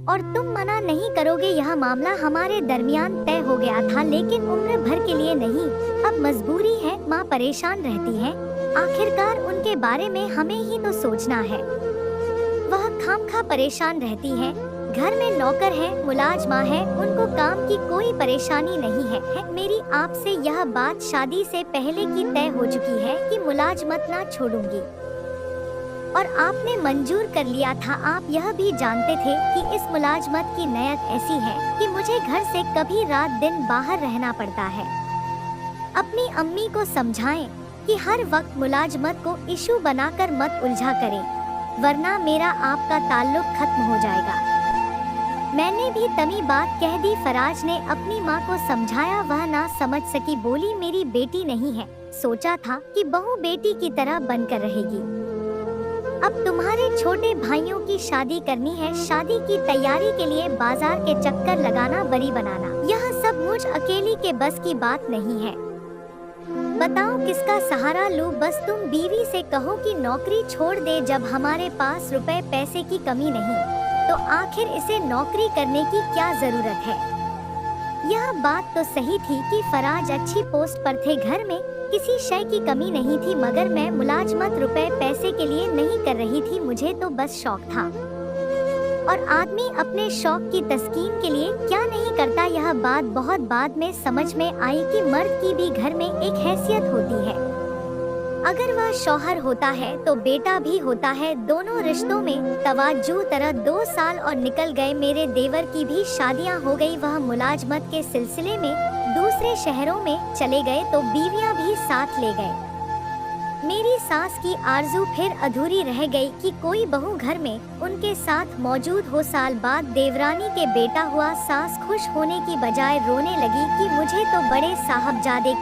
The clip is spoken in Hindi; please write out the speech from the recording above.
और तुम मना नहीं करोगे। यह मामला हमारे दरमियान तय हो गया था, लेकिन उम्र भर के लिए नहीं। अब मजबूरी है। माँ परेशान रहती है। आखिरकार उनके बारे में हमें ही तो सोचना है। वह खामखा परेशान रहती है। घर में नौकर है, मुलाजमा है, उनको काम की कोई परेशानी नहीं है। मेरी आपसे यह बात शादी से पहले की तय हो चुकी है कि मुलाजमत ना छोड़ूंगी, और आपने मंजूर कर लिया था। आप यह भी जानते थे कि इस मुलाजमत की नीयत ऐसी है कि मुझे घर से कभी रात दिन बाहर रहना पड़ता है। अपनी अम्मी को समझाएं कि हर वक्त मुलाजमत को इशू बनाकर मत उलझा करें, वरना मेरा आपका ताल्लुक खत्म हो जाएगा। मैंने भी तमी बात कह दी। फराज ने अपनी माँ को समझाया, वह ना समझ सकी। बोली, मेरी बेटी नहीं है, सोचा था कि बहू बेटी की तरह बनकर रहेगी। अब तुम्हारे छोटे भाइयों की शादी करनी है। शादी की तैयारी के लिए बाजार के चक्कर लगाना, बरी बनाना, यह सब मुझ अकेली के बस की बात नहीं है। बताओ किसका सहारा लूं? बस तुम बीवी से कहो कि नौकरी छोड़ दे। जब हमारे पास रुपए पैसे की कमी नहीं, तो आखिर इसे नौकरी करने की क्या जरूरत है? यह बात तो सही थी कि फराज अच्छी पोस्ट पर थे, घर में किसी शय की कमी नहीं थी, मगर मैं मुलाजमत रुपए पैसे के लिए नहीं कर रही थी। मुझे तो बस शौक था, और आदमी अपने शौक की तस्कीन के लिए क्या नहीं करता। यह बात बहुत बाद में समझ में आई कि मर्द की भी घर में एक हैसियत होती है। अगर वह शौहर होता है तो बेटा भी होता है। दोनों रिश्तों में तवाज्जो तरह 2 साल और निकल गए। मेरे देवर की भी शादियां हो गई। वह मुलाजमत के सिलसिले में दूसरे शहरों में चले गए तो बीवियां भी साथ ले गए। मेरी सास की आरज़ू फिर अधूरी रह गई कि कोई बहू घर में उनके साथ मौजूद हो। साल बाद देवरानी के बेटा हुआ। सास खुश होने की बजाय रोने लगी कि मुझे तो बड़े साहबजादे